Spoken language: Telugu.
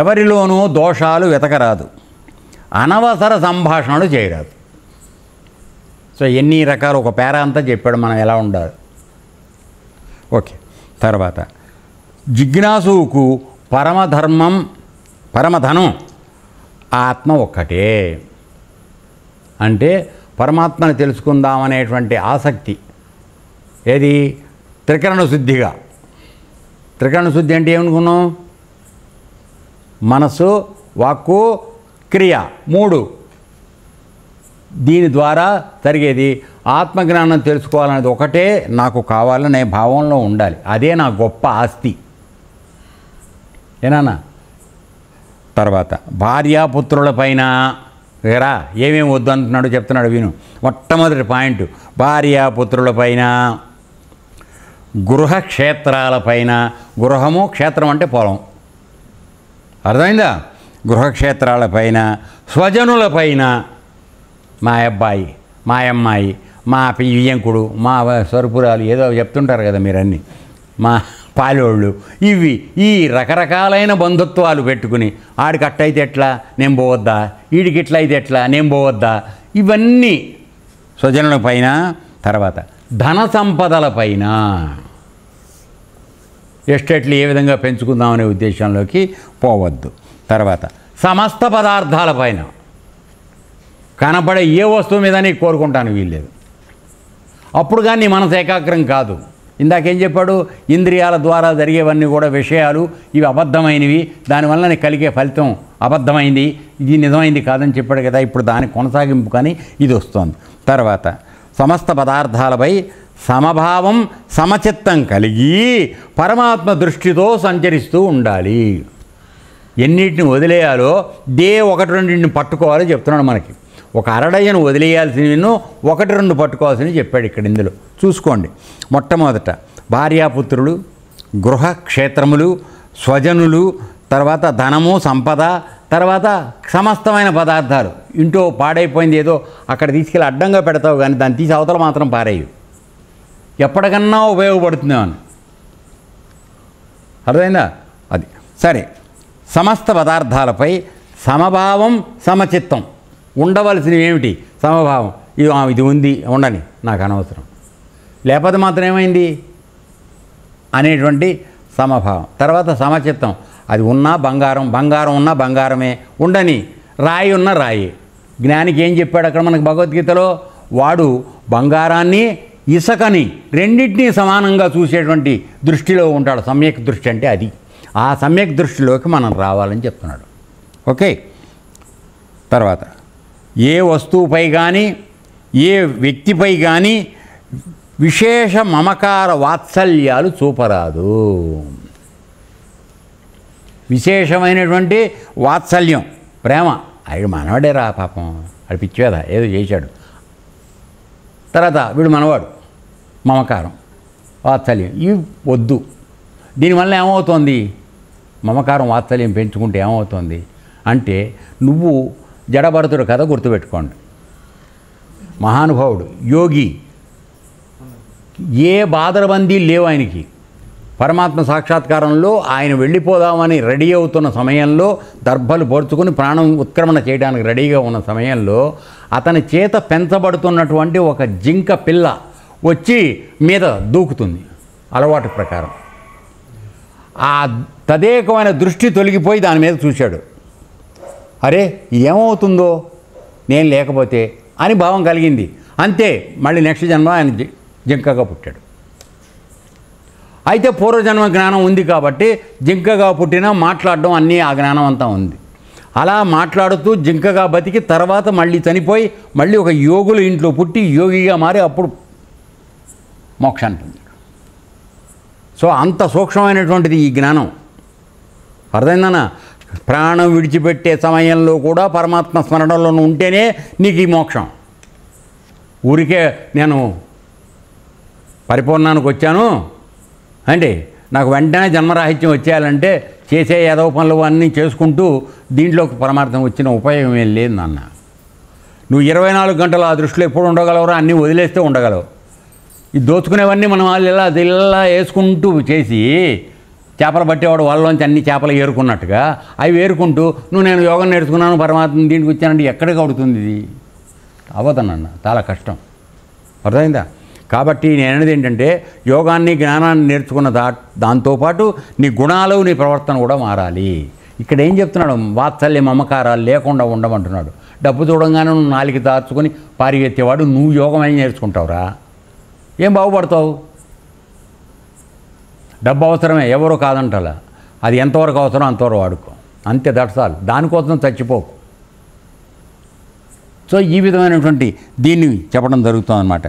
ఎవరిలోనూ దోషాలు వెతకరాదు, అనవసర సంభాషణలు చేయరాదు. సో ఎన్ని రకాలు ఒక పేరా అంతా చెప్పాడు మనం ఎలా ఉండాలి. ఓకే. తర్వాత జిజ్ఞాసుకు పరమధనం ఆత్మ ఒక్కటే. అంటే పరమాత్మను తెలుసుకుందామనేటువంటి ఆసక్తి ఏది త్రికరణ శుద్ధిగా. త్రికరణ శుద్ధి అంటే ఏమనుకున్నాం? మనసు, వాక్కు, క్రియ, 3. దీని ద్వారా జరిగేది ఆత్మజ్ఞానం తెలుసుకోవాలనేది ఒకటే నాకు కావాలనే భావంలో ఉండాలి. అదే నా గొప్ప ఆస్తి. ఏనా? తర్వాత భార్యాపుత్రులపైన వేరా ఏమేమి వద్దు అంటున్నాడు చెప్తున్నాడు విను. మొట్టమొదటి పాయింట్ భార్యాపుత్రులపైన, గృహక్షేత్రాలపైన. గృహము, క్షేత్రం అంటే పొలం, అర్థమైందా? గృహక్షేత్రాలపైన, స్వజనులపైన, మా అబ్బాయి, మా అమ్మాయి, మా వియ్యంకుడు, మా సరుపురాలు ఏదో చెప్తుంటారు కదా మీరన్నీ, మా పాలోళ్ళు, ఇవి ఈ రకరకాలైన బంధుత్వాలు పెట్టుకుని ఆడికి అట్టయితే ఎట్లా నేను పోవద్దా, వీడికి ఇట్లా అయితే ఎట్లా నేను పోవద్దా, ఇవన్నీ స్వజనుల పైన. తర్వాత ధన సంపదలపైన, ఎస్టేట్లు ఏ విధంగా పెంచుకుందామనే ఉద్దేశంలోకి పోవద్దు. తర్వాత సమస్త పదార్థాలపైన, కనపడే ఏ వస్తువు మీద నీకు కోరుకుంటాను వీల్లేదు. అప్పుడు కానీ నీ మనసు ఏకాగ్రం కాదు. ఇందాకేం చెప్పాడు? ఇంద్రియాల ద్వారా జరిగేవన్నీ కూడా విషయాలు, ఇవి అబద్ధమైనవి, దానివల్ల నీకు కలిగే ఫలితం అబద్ధమైంది, ఇది నిజమైంది కాదని చెప్పాడు కదా. ఇప్పుడు దాని కొనసాగింపు కానీ ఇది వస్తుంది. తర్వాత సమస్త పదార్థాలపై సమభావం, సమచిత్తం కలిగి పరమాత్మ దృష్టితో సంచరిస్తూ ఉండాలి. ఎన్నిటిని వదిలేయాలో ఒకటి రెండింటిని పట్టుకోవాలో చెప్తున్నాడు మనకి. ఒక అరడయ్యను వదిలేయాల్సినవి 1-2 పట్టుకోవాల్సినవి చెప్పాడు ఇక్కడ. ఇందులో చూసుకోండి. మొట్టమొదట భార్యాపుత్రులు, గృహక్షేత్రములు, స్వజనులు, తర్వాత ధనము, సంపద, తర్వాత సమస్తమైన పదార్థాలు. ఇంట్లో పాడైపోయింది ఏదో అక్కడ తీసుకెళ్ళి అడ్డంగా పెడతావు కానీ దాన్ని తీసి అవతల మాత్రం పారేయు. ఎప్పటికన్నా ఉపయోగపడుతుందేమో అని. అర్థమైందా? అది సరే. సమస్త పదార్థాలపై సమభావం, సమచిత్తం ఉండవలసినవి ఏమిటి? సమభావం. ఇది ఉంది, ఉండని, నాకు అనవసరం, లేకపోతే మాత్రం ఏమైంది అనేటువంటి సమభావం. తర్వాత సమచిత్తం, అది ఉన్నా బంగారం, బంగారం ఉన్నా బంగారమే, ఉండని, రాయి ఉన్న రాయి. జ్ఞానికి ఏం చెప్పాడు అక్కడ మనకు భగవద్గీతలో? వాడు బంగారాన్ని, ఇసుకని రెండింటినీ సమానంగా చూసేటువంటి దృష్టిలో ఉంటాడు. సమ్యక్ దృష్టి అంటే అది. ఆ సమ్యక్ దృష్టిలోకి మనం రావాలని చెప్తున్నాడు. ఓకే. తర్వాత ఏ వస్తువుపై కానీ, ఏ వ్యక్తిపై కానీ విశేష మమకార వాత్సల్యాలు చూపరాదు. విశేషమైనటువంటి వాత్సల్యం, ప్రేమ. ఆయన మనవాడేరా పాపం, అది పిచ్చివేదా ఏదో చేశాడు. తర్వాత వీడు మనవాడు, మమకారం, వాత్సల్యం ఇవి వద్దు. దీనివల్ల ఏమవుతోంది? మమకారం, వాత్సల్యం పెంచుకుంటే ఏమవుతుంది అంటే, నువ్వు జడభరతుడు కథ గుర్తుపెట్టుకోండి. మహానుభావుడు, యోగి, ఏ బాధరబందీ లేవు ఆయనకి. పరమాత్మ సాక్షాత్కారంలో ఆయన వెళ్ళిపోదామని రెడీ అవుతున్న సమయంలో, దర్భలు పొడుచుకుని ప్రాణం ఉత్క్రమణ చేయడానికి రెడీగా ఉన్న సమయంలో అతని చేత పెంచబడుతున్నటువంటి ఒక జింక పిల్ల వచ్చి మీద దూకుతుంది అలవాటు ప్రకారం. ఆ తదేకమైన దృష్టి తొలగిపోయి దాని మీద చూశాడు. అరే ఏమవుతుందో నేను లేకపోతే అని భావం కలిగింది. అంతే, మళ్ళీ నెక్స్ట్ జన్మ ఆయన జింకగా పుట్టాడు. అయితే పూర్వజన్మ జ్ఞానం ఉంది కాబట్టి జింకగా పుట్టినా మాట్లాడడం అన్నీ ఆ జ్ఞానం అంతా ఉంది. అలా మాట్లాడుతూ జింకగా బతికి తర్వాత మళ్ళీ చనిపోయి మళ్ళీ ఒక యోగుల ఇంట్లో పుట్టి యోగిగా మారి అప్పుడు మోక్షాన్ని పొందాడు. సో అంత సూక్ష్మమైనటువంటిది ఈ జ్ఞానం. అర్థమైందన్నా? ప్రాణం విడిచిపెట్టే సమయంలో కూడా పరమాత్మ స్మరణలో ఉంటేనే నీకు ఈ మోక్షం. ఊరికే నేను పరిపూర్ణానికి వచ్చాను అంటే నాకు వెంటనే జన్మరాహిత్యం వచ్చేయాలంటే చేసే ఏదో పనులు అన్నీ చేసుకుంటూ దీంట్లోకి పరమార్థం వచ్చిన ఉపయోగం ఏం లేదు నాన్న. నువ్వు 24 గంటలు ఆ దృష్టిలో ఎప్పుడు ఉండగలవురా? అన్నీ వదిలేస్తే ఉండగలవు. ఈ దోచుకునేవన్నీ మనం ఇలా వేసుకుంటూ చేసి చేపలు పట్టేవాడు వాళ్ళలోంచి అన్ని చేపలు ఏరుకున్నట్టుగా అవి ఏరుకుంటూ నేను యోగం నేర్చుకున్నాను పరమాత్మ దీనికి వచ్చానంటే ఎక్కడికి అవుతుంది ఇది? అవ్వదనన్న, చాలా కష్టం. అర్థమైందా? కాబట్టి నేను అనేది ఏంటంటే యోగాన్ని జ్ఞానాన్ని నేర్చుకున్న దాంతోపాటు నీ గుణాలు నీ ప్రవర్తన కూడా మారాలి. ఇక్కడ ఏం చెప్తున్నాడు? వాత్సల్య మమకారాలు లేకుండా ఉండమంటున్నాడు. డబ్బు చూడంగానే నువ్వు నాలుగు దాచుకొని పారిగెత్తేవాడు నువ్వు యోగం ఏం నేర్చుకుంటావురా? ఏం బాగుపడతావు? డబ్బు అవసరమే, ఎవరో కాదంటలా. అది ఎంతవరకు అవసరం అంతవరకు వాడుకో, అంతే, దట్సాలు. దానికోసం చచ్చిపోకు. సో ఈ విధమైనటువంటి దీన్ని చెప్పడం జరుగుతుంది అన్నమాట.